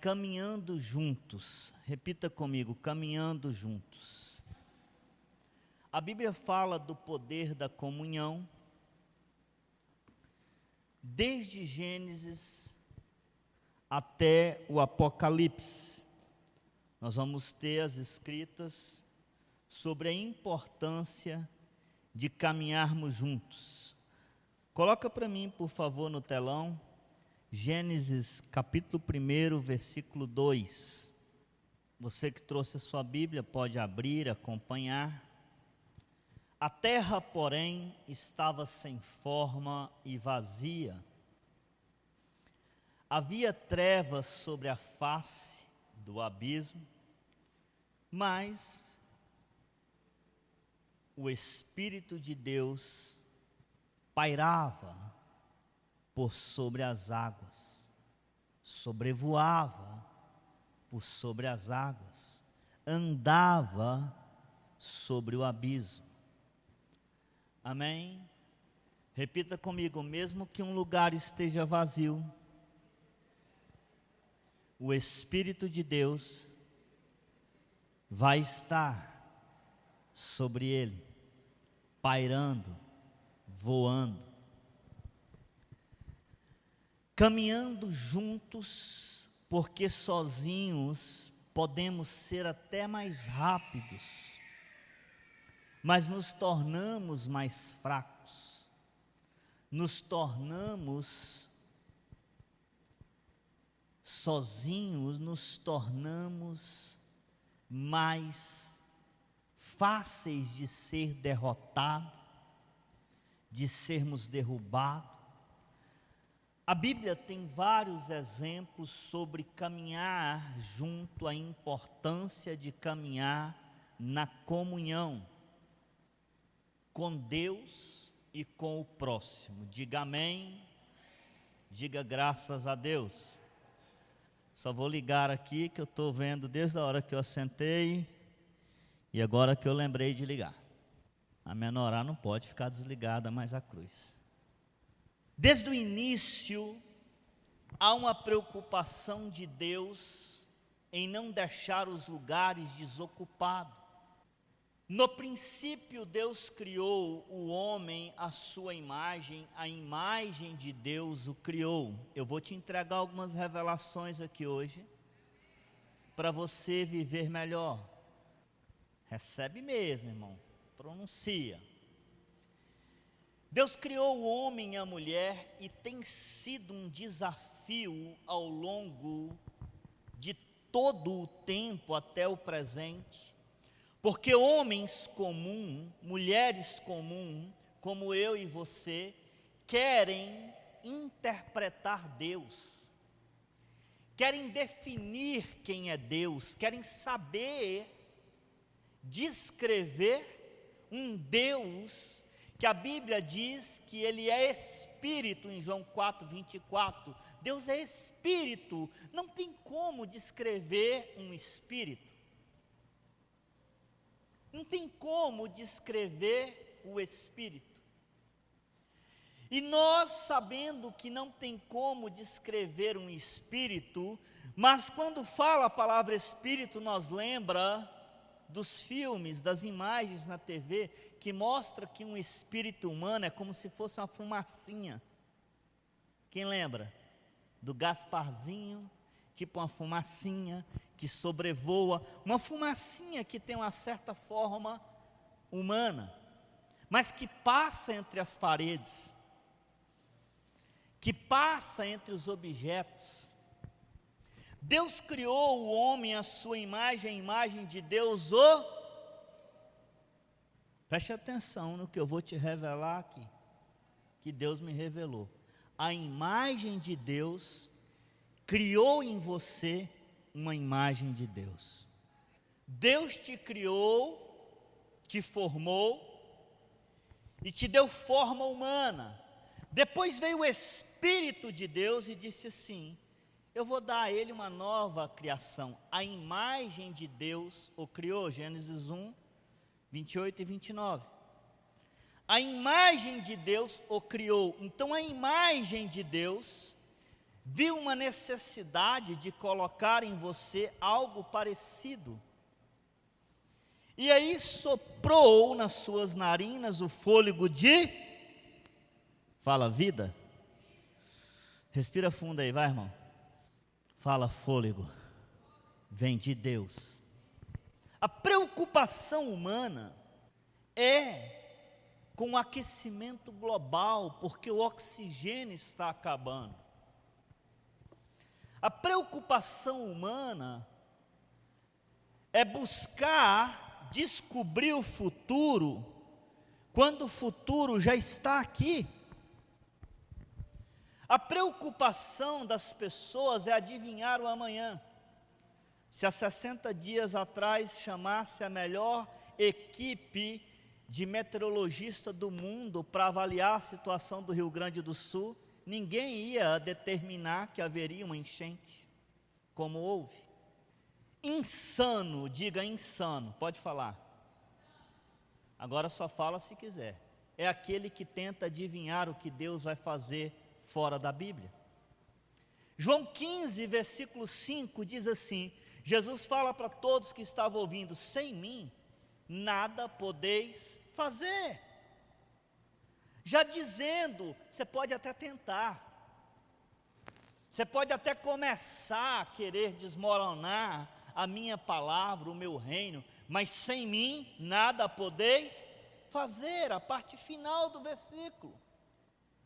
caminhando juntos. Repita comigo, caminhando juntos. A Bíblia fala do poder da comunhão, desde Gênesis até o Apocalipse. Nós vamos ter as escritas sobre a importância de caminharmos juntos. Coloca para mim, por favor, no telão, Gênesis capítulo 1, versículo 2. Você que trouxe a sua Bíblia pode abrir, acompanhar. A terra, porém, estava sem forma e vazia. Havia trevas sobre a face do abismo, mas o Espírito de Deus pairava por sobre as águas, sobrevoava por sobre as águas, andava sobre o abismo. Amém? Repita comigo, mesmo que um lugar esteja vazio, o Espírito de Deus vai estar sobre ele, pairando, voando, caminhando juntos, porque sozinhos podemos ser até mais rápidos, mas nos tornamos mais fracos, nos tornamos sozinhos, nos tornamos mais fáceis de ser derrotados, de sermos derrubados. A Bíblia tem vários exemplos sobre caminhar junto, a importância de caminhar na comunhão com Deus e com o próximo. Diga amém, diga graças a Deus. Só vou ligar aqui que eu estou vendo desde a hora que eu assentei e agora que eu lembrei de ligar. A menorá não pode ficar desligada mais a cruz. Desde o início, há uma preocupação de Deus em não deixar os lugares desocupados. No princípio, Deus criou o homem à sua imagem, a imagem de Deus o criou. Eu vou te entregar algumas revelações aqui hoje, para você viver melhor. Recebe mesmo, irmão, pronuncia. Deus criou o homem e a mulher e tem sido um desafio ao longo de todo o tempo até o presente, porque homens comuns, mulheres comuns, como eu e você, querem interpretar Deus, querem definir quem é Deus, querem saber, descrever um Deus que a Bíblia diz que ele é Espírito, em João 4:24. Deus é Espírito, não tem como descrever um Espírito. Não tem como descrever o Espírito. E nós, sabendo que não tem como descrever um Espírito, mas quando fala a palavra Espírito, nós lembra dos filmes, das imagens na TV, que mostra que um espírito humano é como se fosse uma fumacinha. Quem lembra? Do Gasparzinho, tipo uma fumacinha que sobrevoa, uma fumacinha que tem uma certa forma humana, mas que passa entre as paredes, que passa entre os objetos. Deus criou o homem à sua imagem, a imagem de Deus Preste atenção no que eu vou te revelar aqui, que Deus me revelou. A imagem de Deus criou em você uma imagem de Deus. Deus te criou, te formou e te deu forma humana. Depois veio o Espírito de Deus e disse assim: eu vou dar a ele uma nova criação. A imagem de Deus o criou, Gênesis 1:28 e 29. A imagem de Deus o criou. Então a imagem de Deus viu uma necessidade de colocar em você algo parecido. E aí soprou nas suas narinas o fôlego de, fala vida. Respira fundo aí, vai, irmão. Fala fôlego. Vem de Deus. A preocupação humana é com o aquecimento global, porque o oxigênio está acabando. A preocupação humana é buscar descobrir o futuro, quando o futuro já está aqui. A preocupação das pessoas é adivinhar o amanhã. Se há 60 dias atrás chamasse a melhor equipe de meteorologista do mundo para avaliar a situação do Rio Grande do Sul, ninguém ia determinar que haveria uma enchente, como houve. Insano, diga insano, pode falar. Agora só fala se quiser. É aquele que tenta adivinhar o que Deus vai fazer fora da Bíblia. João 15, versículo 5 diz assim: Jesus fala para todos que estavam ouvindo: sem mim nada podeis fazer. Já dizendo, você pode até tentar, você pode até começar a querer desmoronar a minha palavra, o meu reino, mas sem mim nada podeis fazer. A parte final do versículo.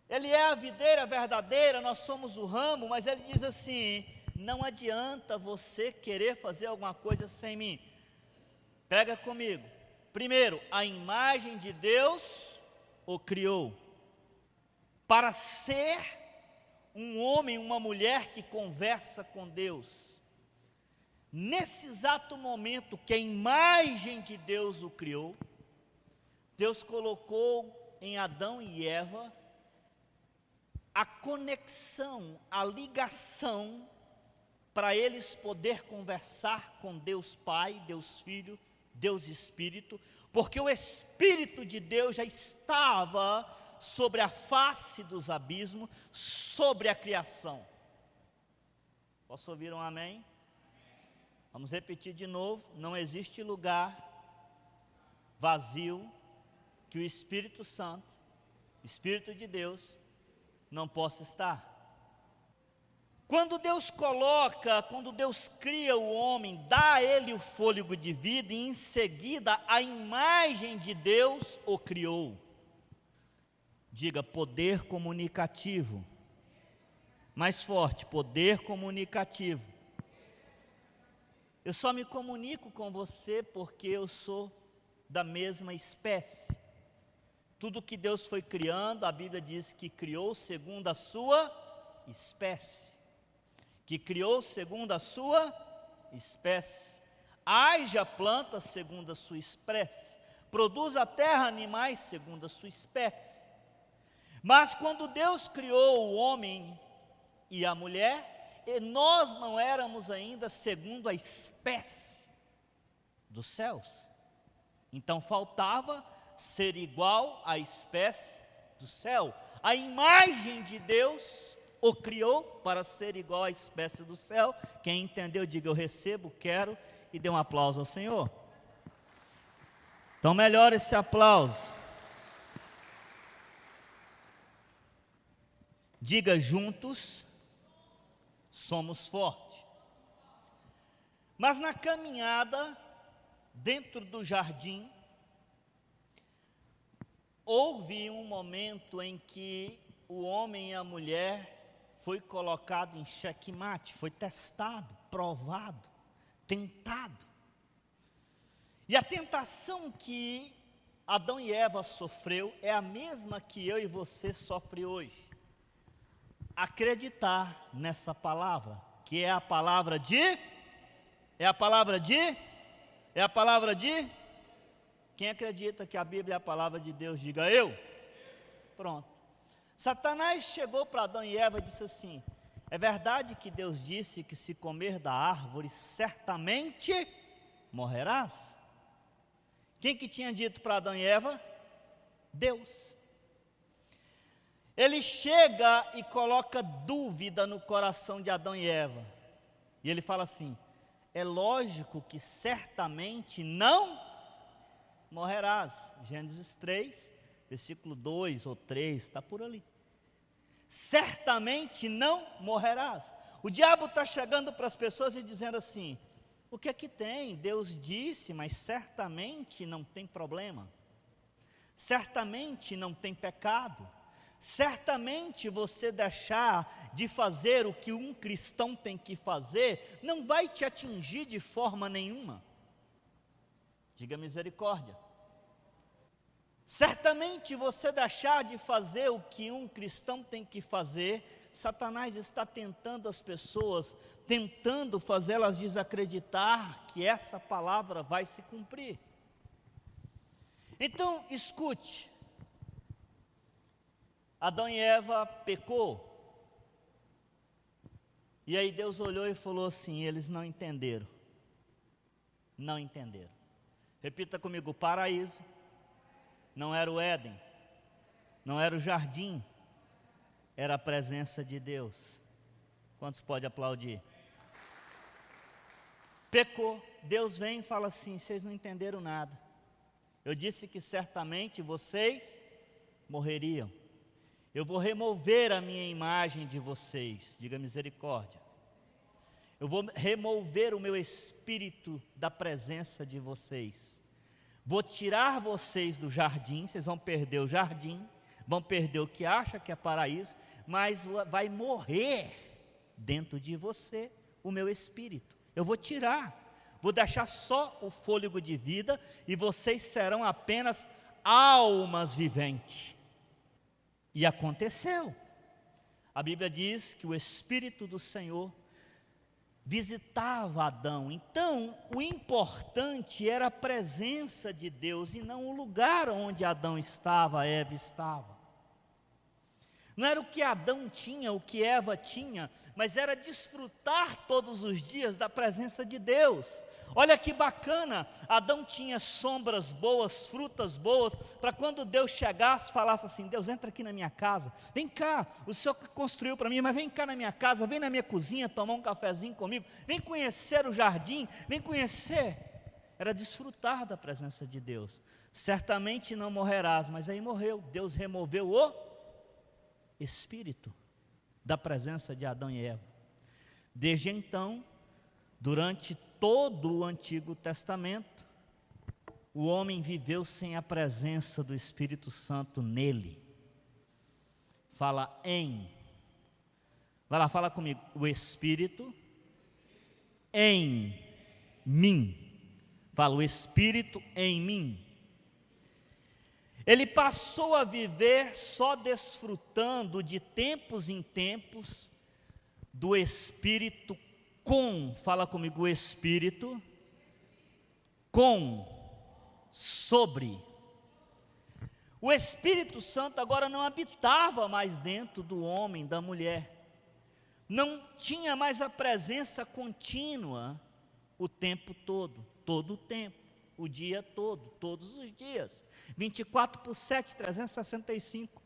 Ele é a videira verdadeira, nós somos o ramo, mas ele diz assim: não adianta você querer fazer alguma coisa sem mim. Pega comigo. Primeiro, a imagem de Deus o criou para ser um homem, uma mulher que conversa com Deus. Nesse exato momento que a imagem de Deus o criou, Deus colocou em Adão e Eva a conexão, a ligação, para eles poder conversar com Deus Pai, Deus Filho, Deus Espírito, porque o Espírito de Deus já estava sobre a face dos abismos, sobre a criação. Posso ouvir um amém? Vamos repetir de novo: não existe lugar vazio que o Espírito Santo, Espírito de Deus, não possa estar. Quando Deus cria o homem, dá a ele o fôlego de vida, e em seguida a imagem de Deus o criou. Diga: poder comunicativo. Mais forte: poder comunicativo. Eu só me comunico com você porque eu sou da mesma espécie. Tudo que Deus foi criando, a Bíblia diz que criou segundo a sua espécie. Que criou segundo a sua espécie. Haja planta segundo a sua espécie. Produz a terra animais segundo a sua espécie. Mas quando Deus criou o homem e a mulher, nós não éramos ainda segundo a espécie dos céus. Então faltava ser igual à espécie do céu. A imagem de Deus o criou para ser igual à espécie do céu. Quem entendeu, diga: eu recebo, quero, e dê um aplauso ao Senhor. Então melhora esse aplauso. Diga: juntos somos fortes. Mas na caminhada dentro do jardim, houve um momento em que o homem e a mulher foi colocado em xeque-mate, foi testado, provado, tentado. E a tentação que Adão e Eva sofreu é a mesma que eu e você sofrem hoje. Acreditar nessa palavra, que é a palavra de... Quem acredita que a Bíblia é a palavra de Deus, diga: eu. Pronto. Satanás chegou para Adão e Eva e disse assim: é verdade que Deus disse que se comer da árvore certamente morrerás? Quem que tinha dito para Adão e Eva? Deus. Ele chega e coloca dúvida no coração de Adão e Eva. E ele fala assim: é lógico que certamente não morrerás. Gênesis 3, versículo 2 ou 3, está por ali. Certamente não morrerás. O diabo está chegando para as pessoas e dizendo assim: o que é que tem? Deus disse, mas certamente não tem problema. Certamente não tem pecado. Certamente você deixar de fazer o que um cristão tem que fazer não vai te atingir de forma nenhuma. Diga misericórdia. Certamente você deixar de fazer o que um cristão tem que fazer, Satanás está tentando as pessoas, tentando fazê-las desacreditar que essa palavra vai se cumprir. Então, escute. Adão e Eva pecou. E aí Deus olhou e falou assim: eles não entenderam. Não entenderam. Repita comigo: o paraíso não era o Éden, não era o jardim, era a presença de Deus. Quantos pode aplaudir? Pecou, Deus vem e fala assim: vocês não entenderam nada. Eu disse que certamente vocês morreriam. Eu vou remover a minha imagem de vocês. Diga misericórdia. Eu vou remover o meu espírito da presença de vocês. Vou tirar vocês do jardim. Vocês vão perder o jardim, vão perder o que acha que é paraíso, mas vai morrer dentro de você o meu espírito. Eu vou tirar, vou deixar só o fôlego de vida e vocês serão apenas almas viventes. E aconteceu. A Bíblia diz que o Espírito do Senhor visitava Adão. Então, o importante era a presença de Deus e não o lugar onde Adão estava, Eva estava. Não era o que Adão tinha, o que Eva tinha, mas era desfrutar todos os dias da presença de Deus. Olha que bacana, Adão tinha sombras boas, frutas boas, para quando Deus chegasse, falasse assim: Deus, entra aqui na minha casa, vem cá, o Senhor que construiu para mim, mas vem cá na minha casa, vem na minha cozinha tomar um cafezinho comigo, vem conhecer o jardim, vem conhecer. Era desfrutar da presença de Deus. Certamente não morrerás, mas aí morreu. Deus removeu o espírito da presença de Adão e Eva. Desde então, durante todo o Antigo Testamento, o homem viveu sem a presença do Espírito Santo nele. Fala em. Vai lá, fala comigo. O Espírito em mim. Fala, o Espírito em mim. Ele passou a viver só desfrutando de tempos em tempos do Espírito com, fala comigo, o Espírito com, sobre. O Espírito Santo agora não habitava mais dentro do homem, da mulher. Não tinha mais a presença contínua o tempo todo o tempo. O dia todo, todos os dias, 24/7, 365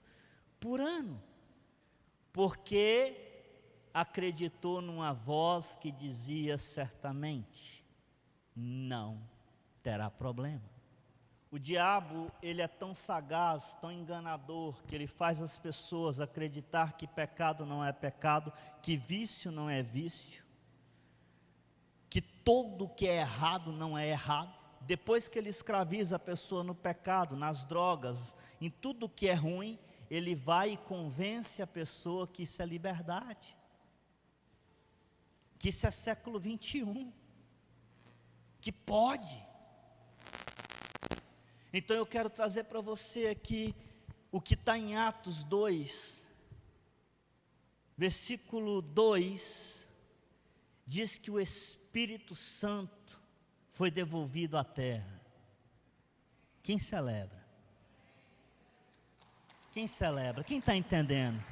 por ano, porque acreditou numa voz que dizia certamente, não terá problema. O diabo, ele é tão sagaz, tão enganador, que ele faz as pessoas acreditar que pecado não é pecado, que vício não é vício, que tudo que é errado não é errado. Depois que ele escraviza a pessoa no pecado, nas drogas, em tudo que é ruim, ele vai e convence a pessoa que isso é liberdade, que isso é século 21, que pode. Então eu quero trazer para você aqui o que está em Atos 2, versículo 2, diz que o Espírito Santo foi devolvido à terra. Quem celebra? Quem celebra? Quem está entendendo?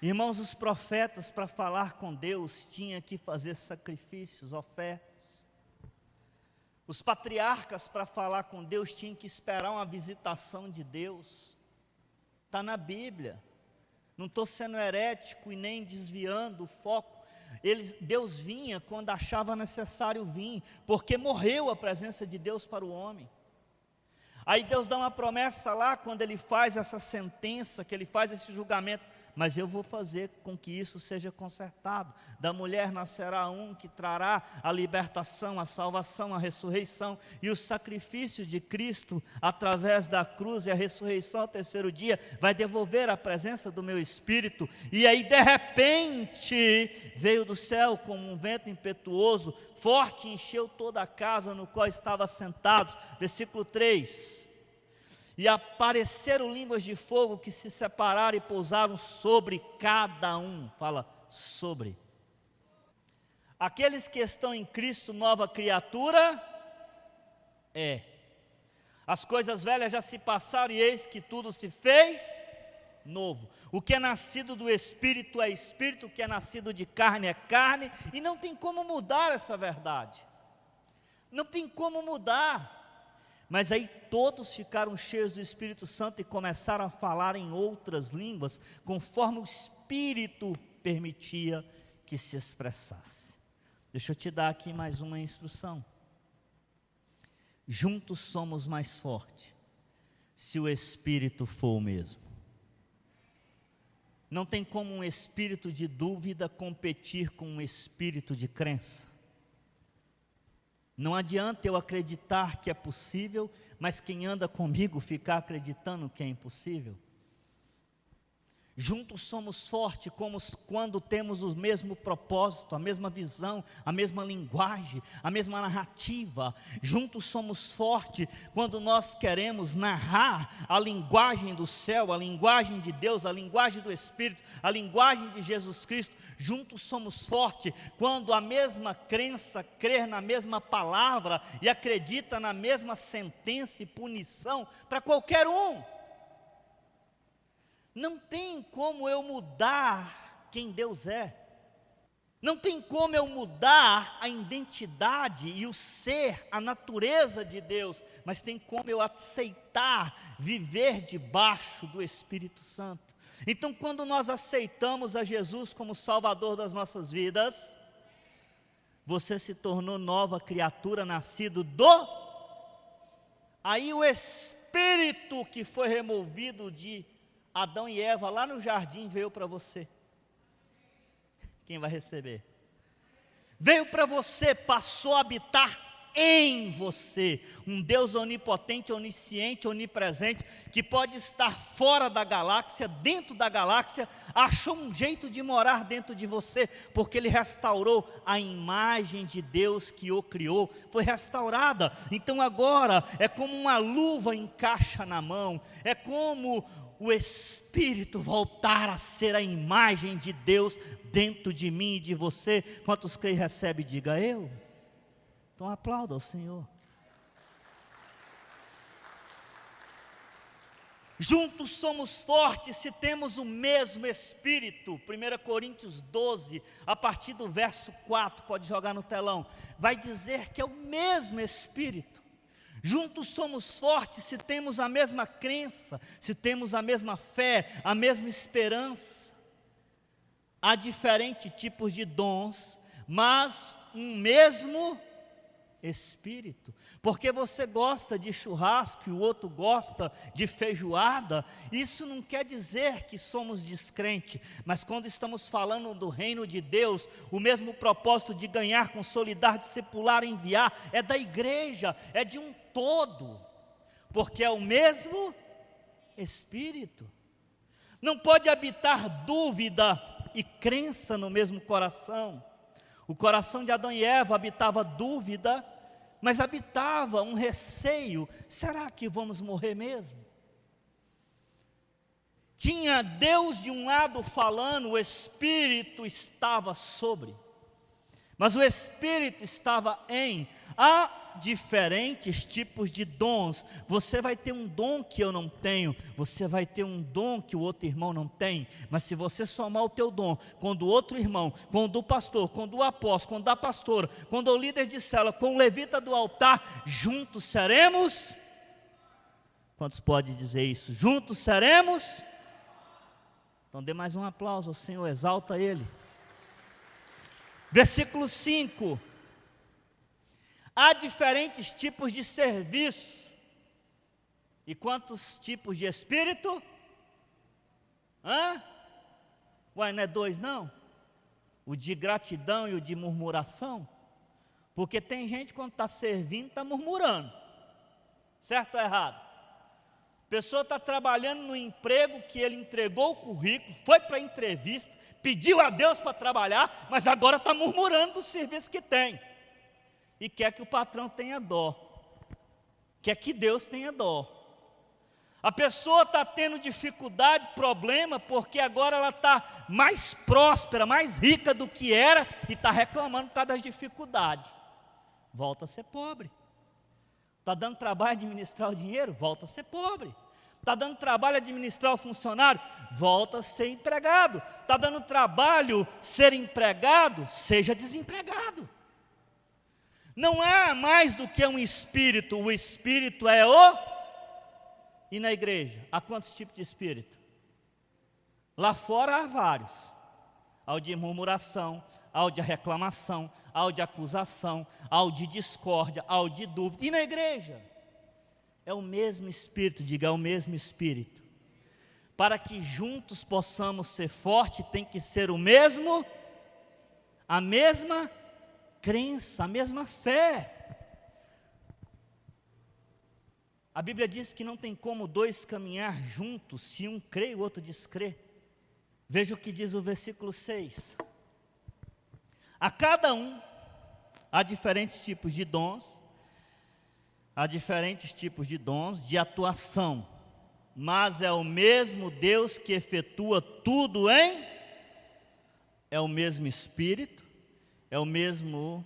Irmãos, os profetas, para falar com Deus, tinham que fazer sacrifícios, ofertas. Os patriarcas, para falar com Deus, tinham que esperar uma visitação de Deus. está na Bíblia. Não estou sendo herético e nem desviando o foco. Deus vinha quando achava necessário vir, porque morreu a presença de Deus para o homem. Aí Deus dá uma promessa lá, quando Ele faz essa sentença, que Ele faz esse julgamento, mas eu vou fazer com que isso seja consertado. Da mulher nascerá um que trará a libertação, a salvação, a ressurreição, e o sacrifício de Cristo, através da cruz e a ressurreição ao terceiro dia, vai devolver a presença do meu Espírito. E aí de repente, veio do céu como um vento impetuoso, forte, encheu toda a casa no qual estavam sentados. Versículo 3. E apareceram línguas de fogo que se separaram e pousaram sobre cada um. Fala, sobre. Aqueles que estão em Cristo, nova criatura, as coisas velhas já se passaram e eis que tudo se fez novo. O que é nascido do Espírito é Espírito, o que é nascido de carne é carne, e não tem como mudar essa verdade. Não tem como mudar. Mas aí todos ficaram cheios do Espírito Santo e começaram a falar em outras línguas, conforme o Espírito permitia que se expressasse. Deixa eu te dar aqui mais uma instrução. Juntos somos mais fortes, se o Espírito for o mesmo. Não tem como um espírito de dúvida competir com um espírito de crença. Não adianta eu acreditar que é possível, mas quem anda comigo ficar acreditando que é impossível. Juntos somos fortes, como quando temos o mesmo propósito, a mesma visão, a mesma linguagem, a mesma narrativa. Juntos somos fortes quando nós queremos narrar a linguagem do céu, a linguagem de Deus, a linguagem do Espírito, a linguagem de Jesus Cristo. Juntos somos fortes quando a mesma crença crê na mesma palavra e acredita na mesma sentença e punição para qualquer um. Não tem como eu mudar quem Deus é. Não tem como eu mudar a identidade e o ser, a natureza de Deus. Mas tem como eu aceitar viver debaixo do Espírito Santo. Então, quando nós aceitamos a Jesus como Salvador das nossas vidas, você se tornou nova criatura, nascido do... Aí o Espírito que foi removido de Adão e Eva lá no jardim veio para você. Quem vai receber? Veio para você, passou a habitar em você. Um Deus onipotente, onisciente, onipresente, que pode estar fora da galáxia, dentro da galáxia, achou um jeito de morar dentro de você, porque Ele restaurou a imagem de Deus que o criou, foi restaurada. Então agora é como uma luva encaixa na mão, é como o Espírito voltar a ser a imagem de Deus dentro de mim e de você. Quantos creem e recebem, diga eu. Então aplauda ao Senhor. Juntos somos fortes se temos o mesmo Espírito. 1 Coríntios 12, a partir do verso 4, pode jogar no telão, vai dizer que é o mesmo Espírito. Juntos somos fortes se temos a mesma crença, se temos a mesma fé, a mesma esperança. Há diferentes tipos de dons, mas um mesmo Espírito. Porque você gosta de churrasco e o outro gosta de feijoada, isso não quer dizer que somos descrentes, mas quando estamos falando do reino de Deus, o mesmo propósito de ganhar, consolidar, discipular, enviar, é da igreja, é de um todo, porque é o mesmo Espírito. Não pode habitar dúvida e crença no mesmo coração. O coração de Adão e Eva habitava dúvida, mas habitava um receio: será que vamos morrer mesmo? Tinha Deus de um lado falando, o Espírito estava sobre, mas o Espírito estava em. Há diferentes tipos de dons. Você vai ter um dom que eu não tenho, você vai ter um dom que o outro irmão não tem, mas se você somar o teu dom com o do outro irmão, com o do pastor, com o do apóstolo, com o da pastora, com o do líder de célula, com o levita do altar, juntos seremos... Quantos podem dizer isso? Juntos seremos Então dê mais um aplauso ao Senhor, exalta Ele. Versículo 5. Há diferentes tipos de serviço. E quantos tipos de espírito? Ué, não é 2 não? O de gratidão e o de murmuração. Porque tem gente quando está servindo, está murmurando. Certo ou errado? A pessoa está trabalhando no emprego que ele entregou o currículo, foi para a entrevista, pediu a Deus para trabalhar, mas agora está murmurando do serviço que tem. E quer que o patrão tenha dó. Quer que Deus tenha dó. A pessoa está tendo dificuldade, problema, porque agora ela está mais próspera, mais rica do que era, e está reclamando por causa das dificuldades. Volta a ser pobre. Está dando trabalho administrar o dinheiro? Volta a ser pobre. Está dando trabalho administrar o funcionário? Volta a ser empregado. Está dando trabalho ser empregado? Seja desempregado. Não há mais do que um espírito, o espírito é o... E na igreja, há quantos tipos de espírito? Lá fora há vários. Há o de murmuração, há o de reclamação, há o de acusação, há o de discórdia, há o de dúvida. E na igreja? É o mesmo espírito, diga, é o mesmo espírito. Para que juntos possamos ser fortes, tem que ser o mesmo, a mesma crença, a mesma fé. A Bíblia diz que não tem como 2 caminhar juntos, se um crê e o outro descrê. Veja o que diz o versículo 6. A cada um, há diferentes tipos de dons, de atuação, mas é o mesmo Deus que efetua tudo é o mesmo Espírito, é o mesmo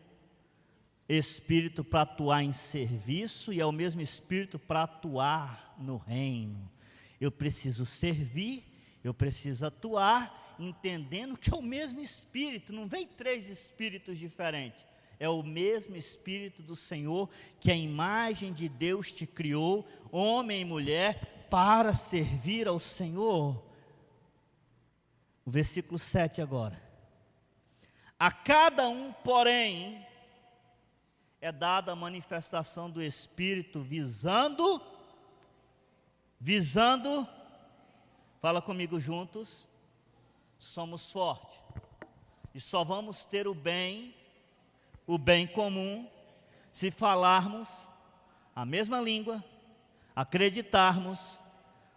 Espírito para atuar em serviço e é o mesmo Espírito para atuar no reino. Eu preciso servir, eu preciso atuar, entendendo que é o mesmo Espírito, não vem 3 espíritos diferentes. É o mesmo Espírito do Senhor, que a imagem de Deus te criou, homem e mulher, para servir ao Senhor. O versículo 7 agora. A cada um, porém, é dada a manifestação do Espírito visando, fala comigo juntos, somos fortes. E só vamos ter o bem comum, se falarmos a mesma língua, acreditarmos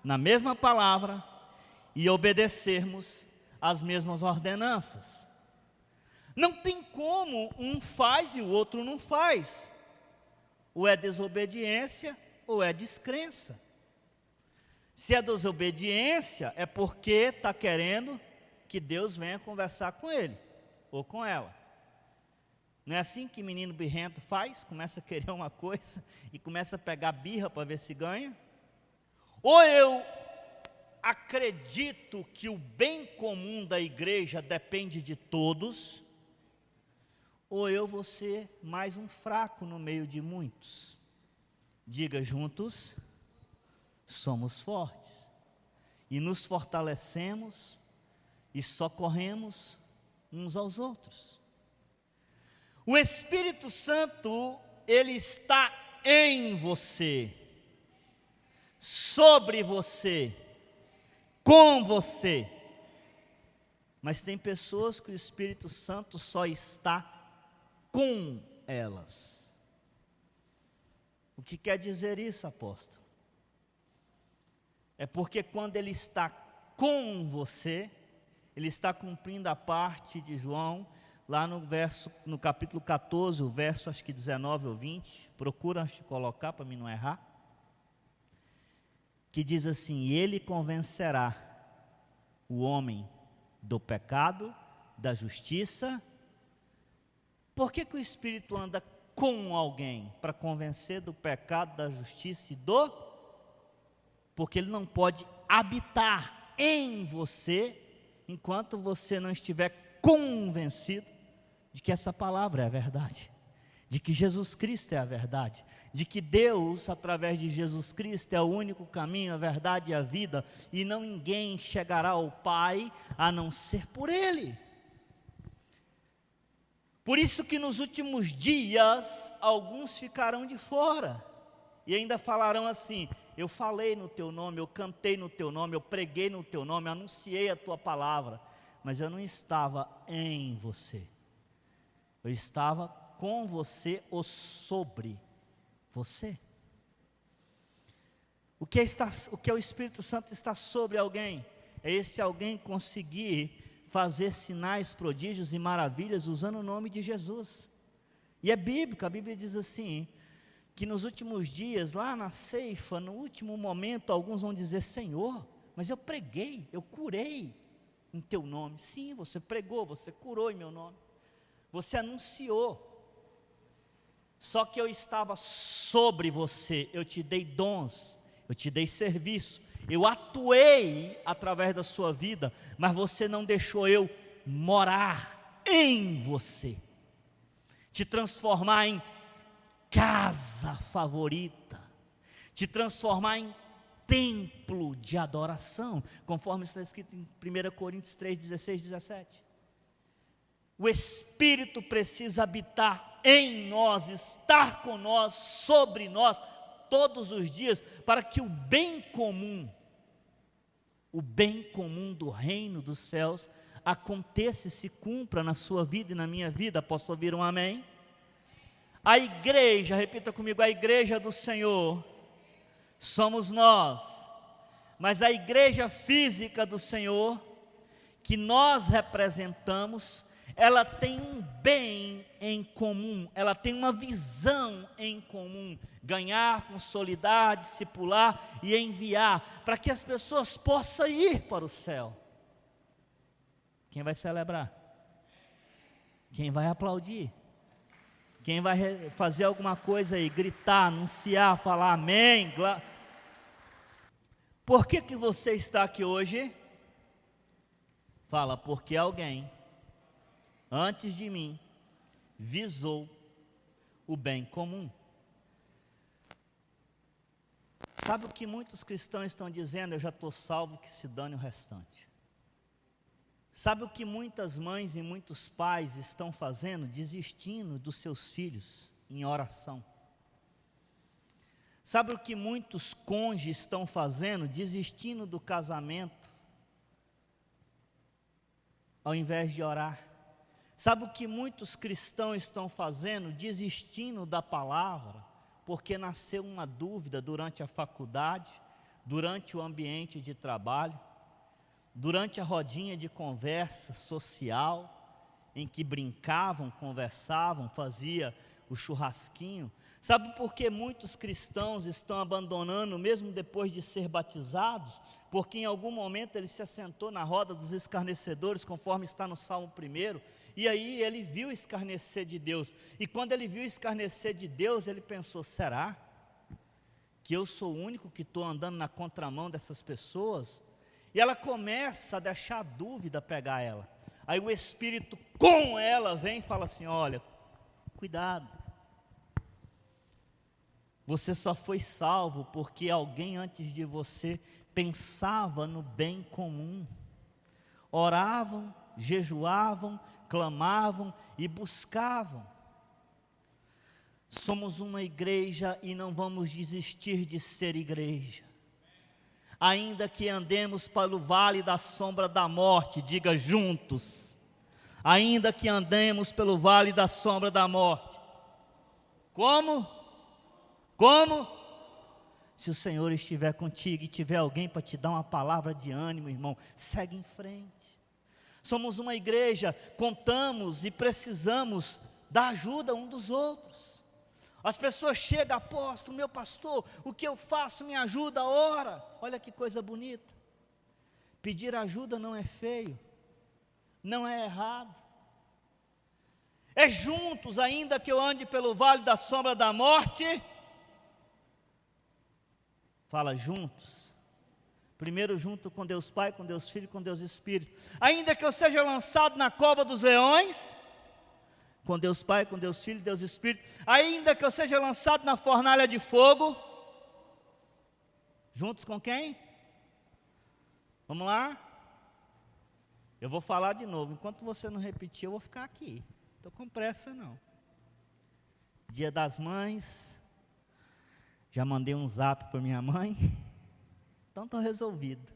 na mesma palavra e obedecermos às mesmas ordenanças. Não tem como um faz e o outro não faz. Ou é desobediência ou é descrença. Se é desobediência, é porque está querendo que Deus venha conversar com ele ou com ela. Não é assim que menino birrento faz? Começa a querer uma coisa e começa a pegar birra para ver se ganha. Ou eu acredito que o bem comum da igreja depende de todos, ou eu vou ser mais um fraco no meio de muitos. Diga juntos, somos fortes, e nos fortalecemos, e socorremos uns aos outros. O Espírito Santo, ele está em você, sobre você, com você. Mas tem pessoas que o Espírito Santo só está com elas. O que quer dizer isso, apóstolo? É porque quando ele está com você, ele está cumprindo a parte de João, lá no capítulo 14, o verso acho que 19 ou 20, procura colocar para mim não errar, que diz assim: ele convencerá o homem do pecado, da justiça. Por que o Espírito anda com alguém? Para convencer do pecado, da justiça e do... Porque ele não pode habitar em você, enquanto você não estiver convencido de que essa palavra é a verdade, de que Jesus Cristo é a verdade, de que Deus, através de Jesus Cristo, é o único caminho, a verdade e a vida, e não ninguém chegará ao Pai a não ser por Ele. Por isso que nos últimos dias, alguns ficarão de fora, e ainda falarão assim: eu falei no teu nome, eu cantei no teu nome, eu preguei no teu nome, eu anunciei a tua palavra, mas eu não estava em você, eu estava com você ou sobre você. O que o Espírito Santo está sobre alguém? É esse alguém conseguir fazer sinais, prodígios e maravilhas usando o nome de Jesus. E é bíblico, a Bíblia diz assim, que nos últimos dias, lá na ceifa, no último momento, alguns vão dizer: Senhor, mas eu preguei, eu curei em teu nome. Sim, você pregou, você curou em meu nome, você anunciou. Só que eu estava sobre você, eu te dei dons, eu te dei serviço, eu atuei através da sua vida, mas você não deixou eu morar em você, te transformar em casa favorita, te transformar em templo de adoração, conforme está escrito em 1 Coríntios 3, 16, 17. O Espírito precisa habitar em nós, estar com nós, sobre nós, todos os dias, para que o bem comum do reino dos céus aconteça e se cumpra na sua vida e na minha vida. Posso ouvir um amém? A igreja, repita comigo, a igreja do Senhor somos nós, mas a igreja física do Senhor, que nós representamos, ela tem um bem em comum, ela tem uma visão em comum: ganhar, consolidar, discipular e enviar, para que as pessoas possam ir para o céu. Quem vai celebrar? Quem vai aplaudir? Quem vai fazer alguma coisa aí, gritar, anunciar, falar amém? Por que você está aqui hoje? Fala: porque alguém antes de mim visou o bem comum. Sabe o que muitos cristãos estão dizendo? Eu já estou salvo, que se dane o restante. Sabe o que muitas mães e muitos pais estão fazendo? Desistindo dos seus filhos em oração. Sabe o que muitos cônjuges estão fazendo? Desistindo do casamento, ao invés de orar. Sabe o que muitos cristãos estão fazendo? Desistindo da palavra, porque nasceu uma dúvida durante a faculdade, durante o ambiente de trabalho, durante a rodinha de conversa social, em que brincavam, conversavam, fazia o churrasquinho. Sabe por que muitos cristãos estão abandonando, mesmo depois de ser batizados? Porque em algum momento ele se assentou na roda dos escarnecedores, conforme está no Salmo 1, e aí ele viu escarnecer de Deus, e quando ele viu escarnecer de Deus, ele pensou: será que eu sou o único que estou andando na contramão dessas pessoas? E ela começa a deixar a dúvida pegar ela. Aí o Espírito com ela vem e fala assim: olha, cuidado, você só foi salvo porque alguém antes de você pensava no bem comum. Oravam, jejuavam, clamavam e buscavam. Somos uma igreja e não vamos desistir de ser igreja. Ainda que andemos pelo vale da sombra da morte, diga juntos. Ainda que andemos pelo vale da sombra da morte. Como? Como? Se o Senhor estiver contigo e tiver alguém para te dar uma palavra de ânimo, irmão, segue em frente. Somos uma igreja, contamos e precisamos da ajuda um dos outros. As pessoas chegam: apóstolo, meu pastor, o que eu faço? Me ajuda, ora. Olha que coisa bonita. Pedir ajuda não é feio, não é errado. É juntos, ainda que eu ande pelo vale da sombra da morte. Fala juntos. Primeiro junto com Deus Pai, com Deus Filho, com Deus Espírito. Ainda que eu seja lançado na cova dos leões, com Deus Pai, com Deus Filho, Deus Espírito, ainda que eu seja lançado na fornalha de fogo, juntos com quem? Vamos lá? Eu vou falar de novo, enquanto você não repetir, eu vou ficar aqui, estou com pressa não. Dia das Mães, já mandei um zap para minha mãe, então estou resolvido.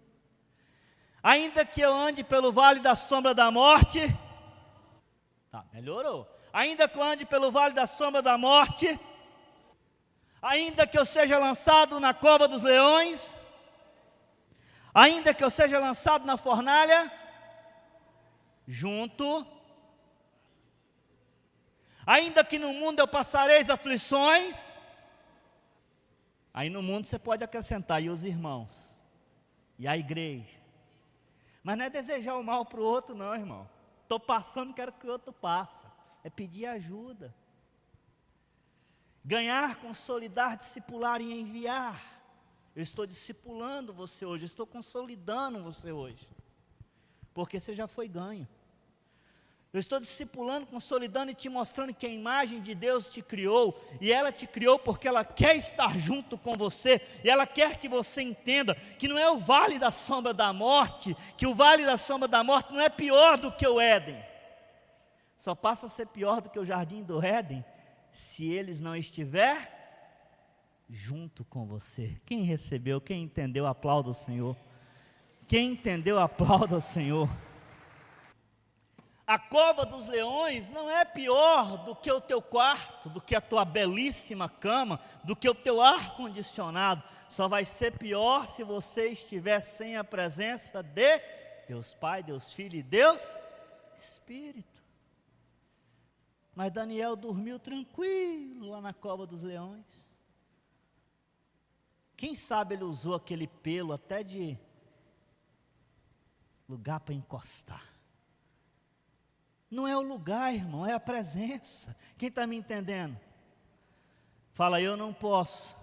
Ainda que eu ande pelo vale da sombra da morte, tá, melhorou. Ainda que eu ande pelo vale da sombra da morte, ainda que eu seja lançado na cova dos leões, ainda que eu seja lançado na fornalha, junto, ainda que no mundo eu passareis aflições, aí no mundo você pode acrescentar, e os irmãos, e a igreja, mas não é desejar o mal para o outro não, irmão, estou passando, quero que o outro passe, é pedir ajuda, ganhar, consolidar, discipular e enviar. Eu estou discipulando você hoje, eu estou consolidando você hoje, porque você já foi ganho. Eu estou discipulando, consolidando e te mostrando que a imagem de Deus te criou, e ela te criou porque ela quer estar junto com você, e ela quer que você entenda que não é o vale da sombra da morte, que o vale da sombra da morte não é pior do que o Éden, só passa a ser pior do que o jardim do Éden, se eles não estiver junto com você. Quem recebeu, quem entendeu, aplauda o Senhor. Quem entendeu, aplauda o Senhor. A cova dos leões não é pior do que o teu quarto, do que a tua belíssima cama, do que o teu ar-condicionado. Só vai ser pior se você estiver sem a presença de Deus Pai, Deus Filho e Deus Espírito. Mas Daniel dormiu tranquilo lá na cova dos leões. Quem sabe ele usou aquele pelo até de lugar para encostar. Não é o lugar, irmão, é a presença. Quem está me entendendo? Fala, eu não posso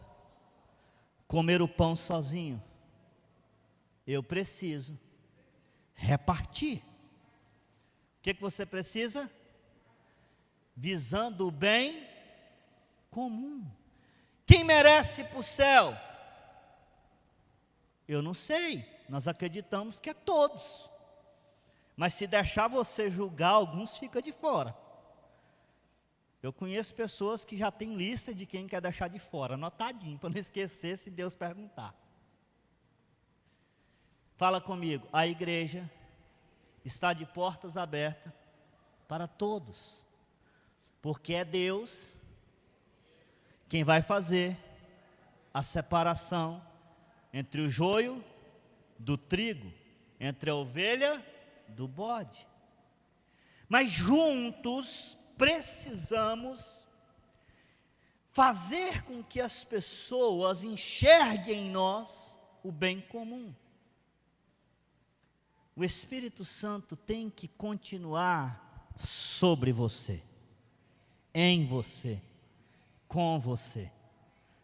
comer o pão sozinho. Eu preciso repartir. O que você precisa? Visando o bem comum. Quem merece ir para o céu? Eu não sei, nós acreditamos que é todos, mas se deixar você julgar, alguns ficam de fora. Eu conheço pessoas que já têm lista de quem quer deixar de fora, anotadinho, para não esquecer se Deus perguntar. Fala comigo, a igreja está de portas abertas para todos, porque é Deus quem vai fazer a separação entre o joio do trigo, entre a ovelha do bode. Mas juntos precisamos fazer com que as pessoas enxerguem em nós o bem comum. O Espírito Santo tem que continuar sobre você, em você, com você.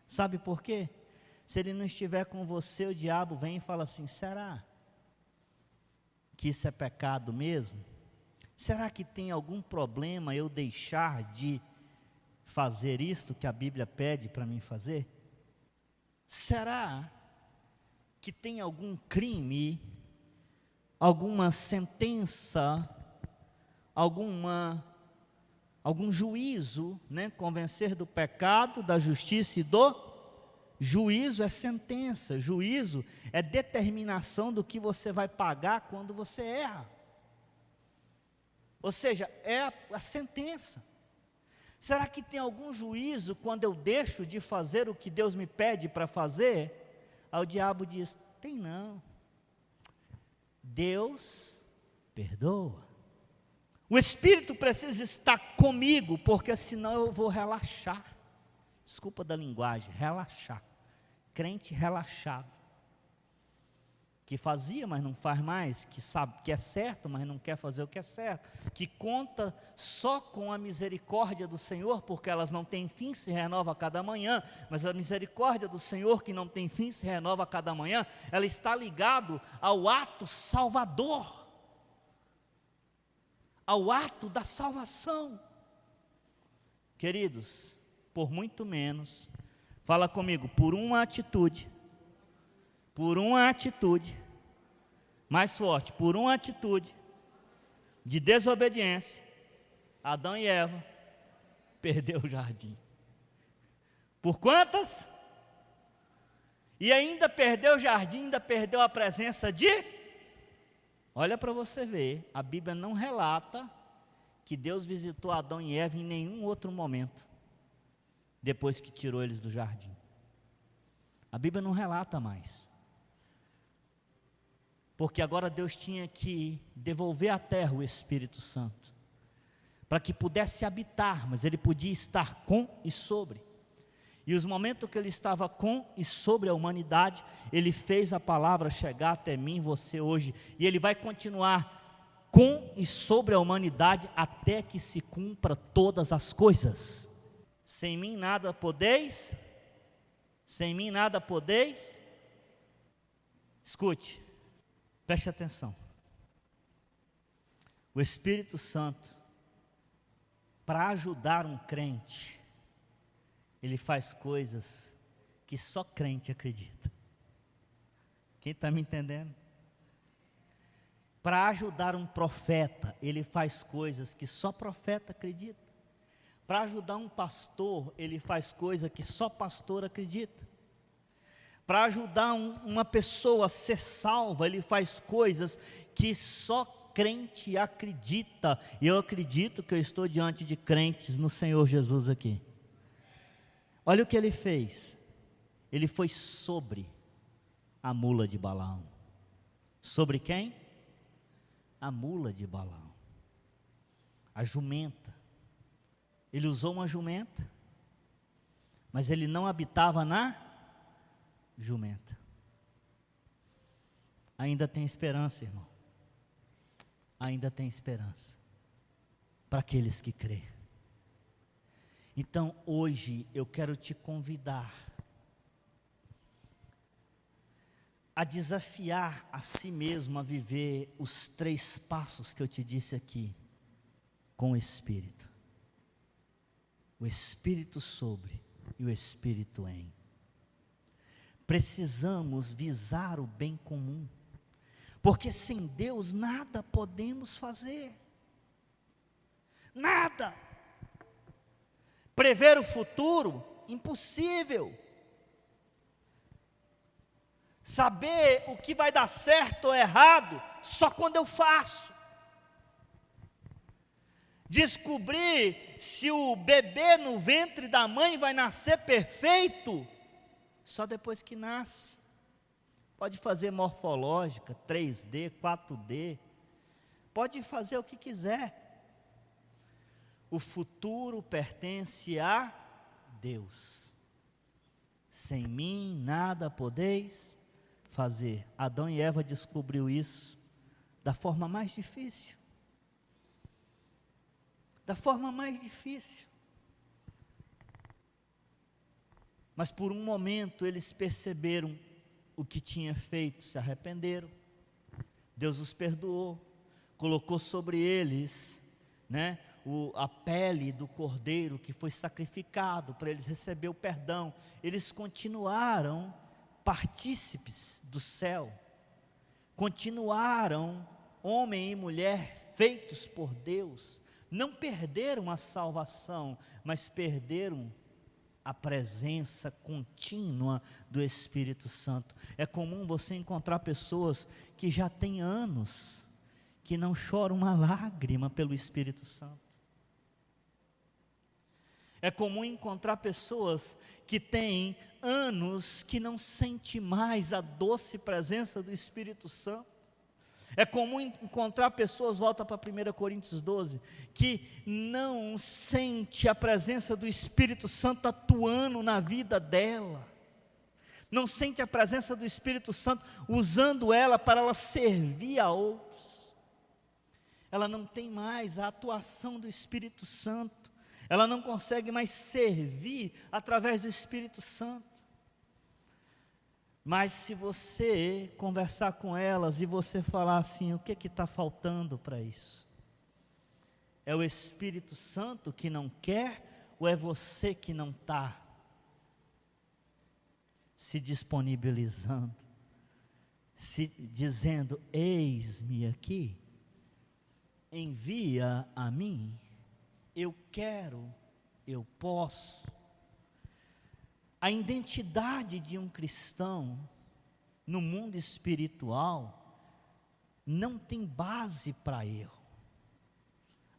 Sabe por quê? Se ele não estiver com você, o diabo vem e fala assim, será que isso é pecado mesmo? Será que tem algum problema eu deixar de fazer isto que a Bíblia pede para mim fazer? Será que tem algum crime, alguma sentença, algum juízo, convencer do pecado, da justiça e do juízo? É sentença, juízo é determinação do que você vai pagar quando você erra. Ou seja, é a sentença. Será que tem algum juízo quando eu deixo de fazer o que Deus me pede para fazer? Aí o diabo diz, tem não. Deus perdoa. O Espírito precisa estar comigo, porque senão eu vou relaxar. Desculpa da linguagem, relaxar. Crente relaxado. Que fazia, mas não faz mais, que sabe que é certo, mas não quer fazer o que é certo, que conta só com a misericórdia do Senhor, porque elas não têm fim, se renova a cada manhã, mas a misericórdia do Senhor, que não tem fim, se renova a cada manhã, ela está ligado ao ato salvador, ao ato da salvação. Queridos, por muito menos, fala comigo, por uma atitude, mais forte, por uma atitude de desobediência, Adão e Eva perdeu o jardim. Por quantas? E ainda perdeu o jardim, ainda perdeu a presença de... Olha para você ver, a Bíblia não relata que Deus visitou Adão e Eva em nenhum outro momento, depois que tirou eles do jardim. A Bíblia não relata mais. Porque agora Deus tinha que devolver à terra o Espírito Santo, para que pudesse habitar, mas ele podia estar com e sobre. E os momentos que ele estava com e sobre a humanidade, ele fez a palavra chegar até mim, você hoje, e ele vai continuar com e sobre a humanidade até que se cumpra todas as coisas. Sem mim nada podeis, sem mim nada podeis. Escute, preste atenção. O Espírito Santo, para ajudar um crente, ele faz coisas que só crente acredita. Quem está me entendendo? Para ajudar um profeta, ele faz coisas que só profeta acredita. Para ajudar um pastor, ele faz coisas que só pastor acredita. Para ajudar uma pessoa a ser salva, ele faz coisas que só crente acredita. E eu acredito que eu estou diante de crentes no Senhor Jesus aqui. Olha o que ele fez. Ele foi sobre a mula de Balaão. Sobre quem? A mula de Balaão. A jumenta. Ele usou uma jumenta, mas ele não habitava na jumenta. Ainda tem esperança, irmão. Ainda tem esperança para aqueles que crêem. Então hoje eu quero te convidar a desafiar a si mesmo a viver os 3 passos que eu te disse aqui, com o Espírito. O Espírito sobre e o Espírito em. Precisamos visar o bem comum, porque sem Deus nada podemos fazer. Nada. Prever o futuro, impossível. Saber o que vai dar certo ou errado, só quando eu faço. Descobrir se o bebê no ventre da mãe vai nascer perfeito, só depois que nasce. Pode fazer morfológica, 3D, 4D, pode fazer o que quiser. O futuro pertence a Deus. Sem mim nada podeis fazer. Adão e Eva descobriu isso da forma mais difícil. Da forma mais difícil. Mas por um momento eles perceberam o que tinha feito, se arrependeram. Deus os perdoou, colocou sobre eles, a pele do cordeiro que foi sacrificado para eles receber o perdão. Eles continuaram partícipes do céu, continuaram homem e mulher feitos por Deus. Não perderam a salvação, mas perderam a presença contínua do Espírito Santo. É comum você encontrar pessoas que já têm anos que não choram uma lágrima pelo Espírito Santo. É comum encontrar pessoas que têm anos que não sentem mais a doce presença do Espírito Santo. É comum encontrar pessoas, volta para 1 Coríntios 12, que não sente a presença do Espírito Santo atuando na vida dela. Não sente a presença do Espírito Santo usando ela para ela servir a outros. Ela não tem mais a atuação do Espírito Santo. Ela não consegue mais servir através do Espírito Santo. Mas se você conversar com elas e você falar assim, o que está faltando para isso? É o Espírito Santo que não quer ou é você que não está se disponibilizando, se dizendo: eis-me aqui, envia a mim, eu quero, eu posso. A identidade de um cristão no mundo espiritual não tem base para erro,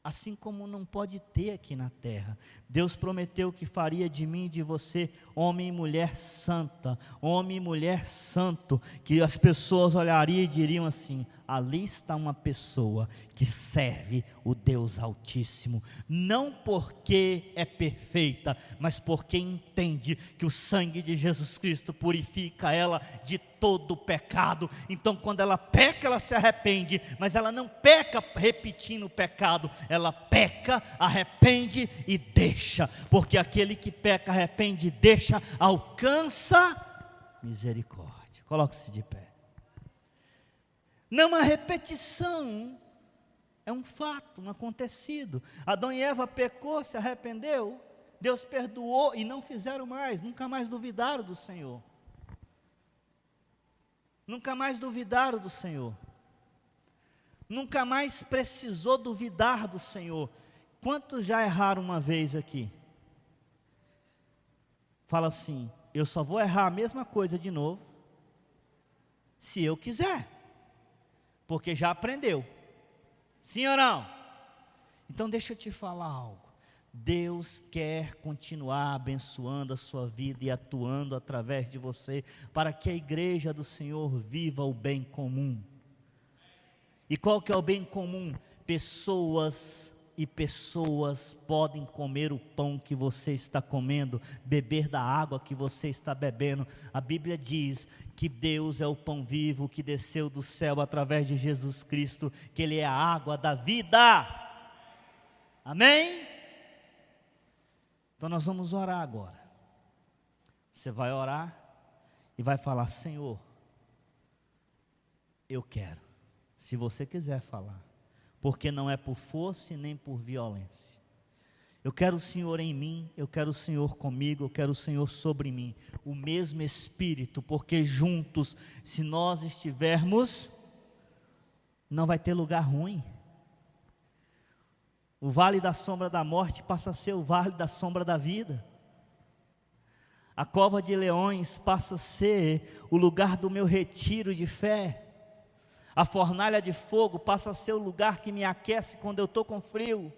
assim como não pode ter aqui na terra. Deus prometeu que faria de mim e de você homem e mulher santa, homem e mulher santo, que as pessoas olhariam e diriam assim: ali está uma pessoa que serve o Deus Altíssimo, não porque é perfeita, mas porque entende que o sangue de Jesus Cristo purifica ela de todo o pecado. Então quando ela peca, ela se arrepende, mas ela não peca repetindo o pecado, ela peca, arrepende e deixa, porque aquele que peca, arrepende e deixa, alcança misericórdia. Coloque-se de pé. Não há repetição, é um fato, um acontecido. Adão e Eva pecou, se arrependeu, Deus perdoou e não fizeram mais, nunca mais duvidaram do Senhor. Nunca mais duvidaram do Senhor. Nunca mais precisou duvidar do Senhor. Quantos já erraram uma vez aqui? Fala assim: eu só vou errar a mesma coisa de novo, se eu quiser, porque já aprendeu. Sim ou não? Então deixa eu te falar algo. Deus quer continuar abençoando a sua vida e atuando através de você, para que a igreja do Senhor viva o bem comum. E qual que é o bem comum? Pessoas e pessoas podem comer o pão que você está comendo, beber da água que você está bebendo. A Bíblia diz que Deus é o pão vivo que desceu do céu através de Jesus Cristo, que Ele é a água da vida. Amém? Então nós vamos orar agora. Você vai orar e vai falar: Senhor, eu quero. Se você quiser falar, porque não é por força e nem por violência. Eu quero o Senhor em mim, eu quero o Senhor comigo, eu quero o Senhor sobre mim, o mesmo Espírito, porque juntos, se nós estivermos, não vai ter lugar ruim. O vale da sombra da morte passa a ser o vale da sombra da vida. A cova de leões passa a ser o lugar do meu retiro de fé. A fornalha de fogo passa a ser o lugar que me aquece quando eu estou com frio.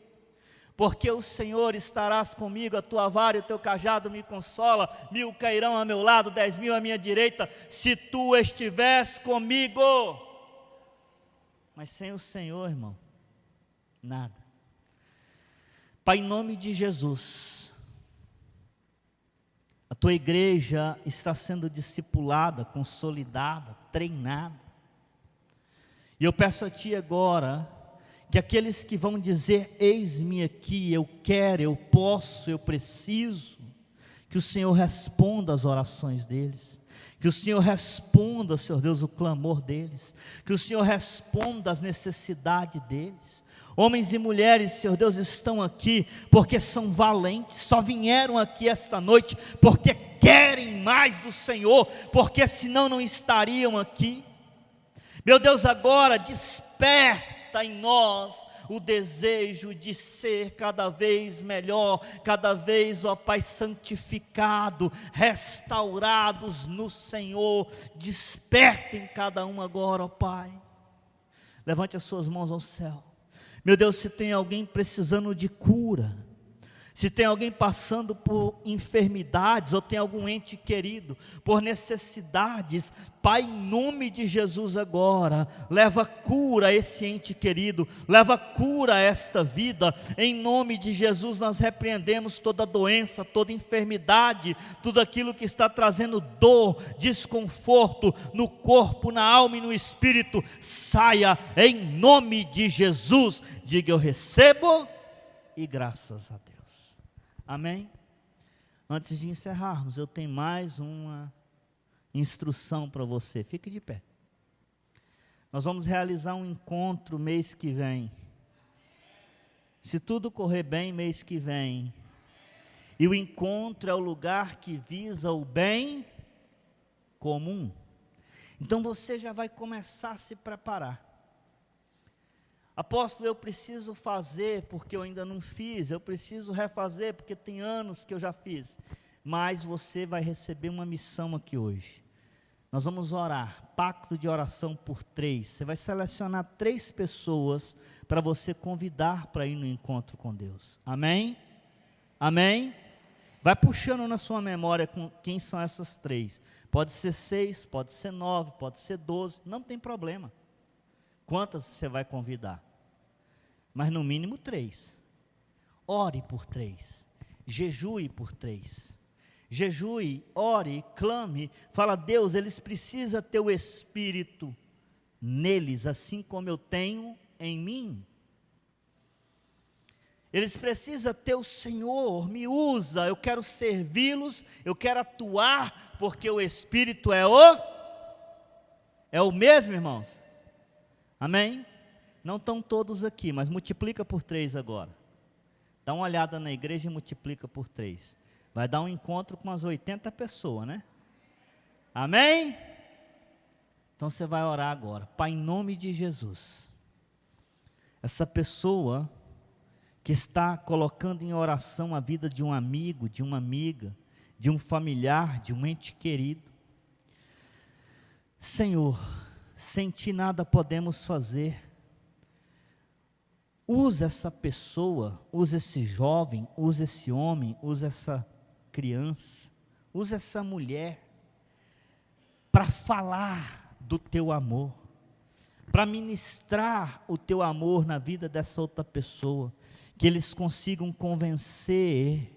Porque o Senhor estarás comigo, a tua vara e o teu cajado me consola. 1000 cairão a meu lado, 10.000 à minha direita, se tu estiveres comigo. Mas sem o Senhor, irmão, nada. Pai, em nome de Jesus, a tua igreja está sendo discipulada, consolidada, treinada. E eu peço a ti agora, que aqueles que vão dizer: eis-me aqui, eu quero, eu posso, eu preciso, que o Senhor responda às orações deles, que o Senhor responda, Senhor Deus, o clamor deles, que o Senhor responda às necessidades deles. Homens e mulheres, Senhor Deus, estão aqui porque são valentes, só vieram aqui esta noite porque querem mais do Senhor, porque senão não estariam aqui. Meu Deus, agora desperta em nós o desejo de ser cada vez melhor, cada vez, ó Pai, santificado, restaurados no Senhor. Desperta em cada um agora, ó Pai. Levante as suas mãos ao céu. Meu Deus, se tem alguém precisando de cura, se tem alguém passando por enfermidades, ou tem algum ente querido por necessidades, Pai, em nome de Jesus agora, leva cura a esse ente querido, leva cura a esta vida. Em nome de Jesus nós repreendemos toda doença, toda enfermidade, tudo aquilo que está trazendo dor, desconforto no corpo, na alma e no espírito, saia em nome de Jesus. Diga: eu recebo e graças a Deus. Amém? Antes de encerrarmos, eu tenho mais uma instrução para você. Fique de pé. Nós vamos realizar um encontro mês que vem. Se tudo correr bem, mês que vem, E o encontro é o lugar que visa o bem comum. Então você já vai começar a se preparar. Apóstolo, eu preciso fazer porque eu ainda não fiz, eu preciso refazer porque tem anos que eu já fiz. Mas você vai receber uma missão aqui hoje. Nós vamos orar, pacto de oração por 3. Você vai selecionar 3 pessoas para você convidar para ir no encontro com Deus. Amém? Amém? Vai puxando na sua memória quem são essas 3. Pode ser 6, pode ser 9, pode ser 12, não tem problema. Quantas você vai convidar? Mas no mínimo 3. Ore por 3. Jejue por 3. Jejue, ore, clame. Fala, Deus, eles precisam ter o Espírito neles, assim como eu tenho em mim. Eles precisam ter o Senhor, me usa, eu quero servi-los, eu quero atuar, porque o Espírito é o mesmo, irmãos. Amém? Não estão todos aqui, mas multiplica por 3 agora. Dá uma olhada na igreja e multiplica por 3. Vai dar um encontro com umas 80 pessoas, né? Amém? Então você vai orar agora. Pai, em nome de Jesus. Essa pessoa que está colocando em oração a vida de um amigo, de uma amiga, de um familiar, de um ente querido. Senhor, sem Ti nada podemos fazer. Usa essa pessoa, usa esse jovem, usa esse homem, usa essa criança, usa essa mulher para falar do Teu amor, para ministrar o Teu amor na vida dessa outra pessoa, que eles consigam convencer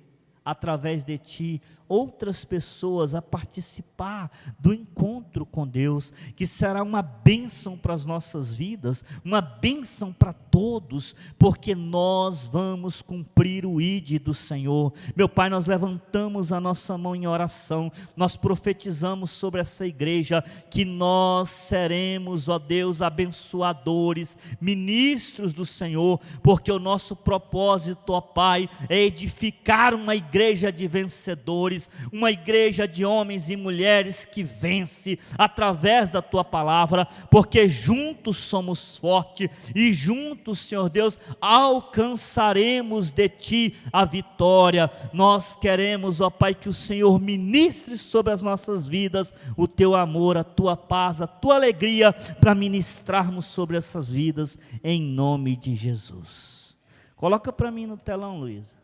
através de Ti, outras pessoas a participar do encontro com Deus, que será uma bênção para as nossas vidas, uma bênção para todos, porque nós vamos cumprir o ID do Senhor. Meu Pai, nós levantamos a nossa mão em oração, nós profetizamos sobre essa igreja, que nós seremos, ó Deus, abençoadores, ministros do Senhor, porque o nosso propósito, ó Pai, é edificar uma igreja de vencedores, uma igreja de homens e mulheres que vence através da Tua palavra, porque juntos somos fortes e juntos, Senhor Deus, alcançaremos de Ti a vitória. Nós queremos, ó Pai, que o Senhor ministre sobre as nossas vidas o Teu amor, a Tua paz, a Tua alegria, para ministrarmos sobre essas vidas, em nome de Jesus. Coloca para mim no telão, Luísa,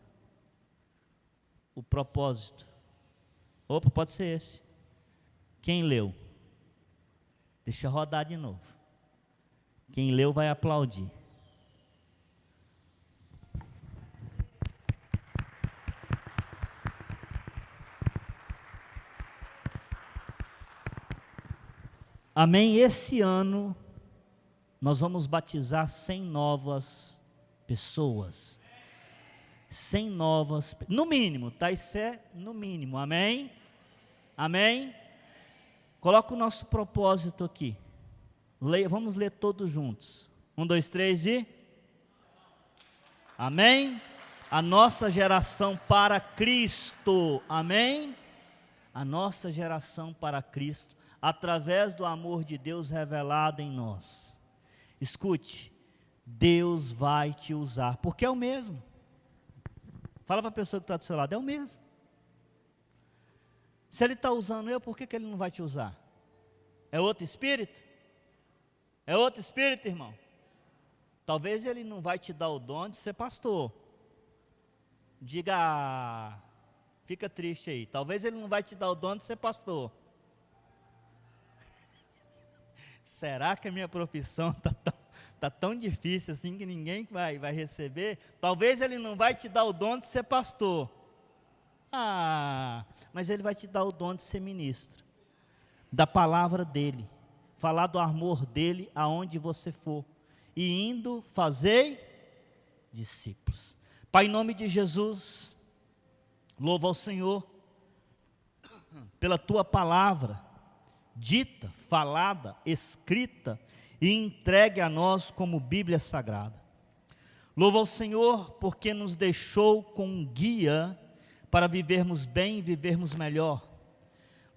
o propósito. Opa, pode ser esse. Quem leu? Deixa eu rodar de novo. Quem leu vai aplaudir. Amém? Esse ano nós vamos batizar 100 novas pessoas. 100 novas, no mínimo, tá? Isso é no mínimo, amém? Amém? Coloca o nosso propósito aqui. Vamos ler todos juntos. 1, 2, 3 e... Amém? A nossa geração para Cristo, amém? A nossa geração para Cristo, através do amor de Deus revelado em nós. Escute, Deus vai te usar, porque é o mesmo. Fala para a pessoa que está do seu lado, é o mesmo. Se Ele está usando eu, por que Ele não vai te usar? É outro espírito? É outro espírito, irmão? Talvez Ele não vai te dar o dom de ser pastor. Diga, fica triste aí. Talvez Ele não vai te dar o dom de ser pastor. Será que a minha profissão está tão difícil assim que ninguém vai receber? Talvez Ele não vai te dar o dom de ser pastor. Mas Ele vai te dar o dom de ser ministro, da palavra dEle, falar do amor dEle aonde você for, e indo fazei discípulos. Pai, em nome de Jesus, louva ao Senhor pela Tua palavra, dita, falada, escrita e entregue a nós como Bíblia Sagrada. Louva ao Senhor porque nos deixou com um guia para vivermos bem e vivermos melhor.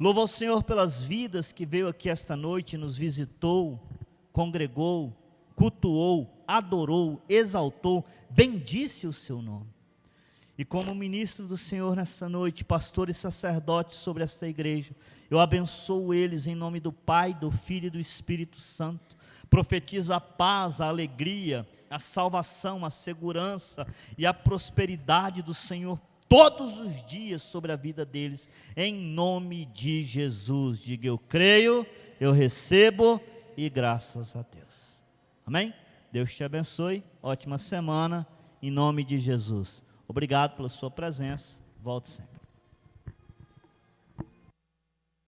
Louvo ao Senhor pelas vidas que veio aqui esta noite, nos visitou, congregou, cultuou, adorou, exaltou, bendisse o seu nome. E como ministro do Senhor nesta noite, pastor e sacerdote sobre esta igreja, eu abençoo eles em nome do Pai, do Filho e do Espírito Santo. Profetizo a paz, a alegria, a salvação, a segurança e a prosperidade do Senhor todos os dias sobre a vida deles, em nome de Jesus. Diga: eu creio, eu recebo e graças a Deus. Amém? Deus te abençoe, ótima semana, em nome de Jesus. Obrigado pela sua presença, volte sempre.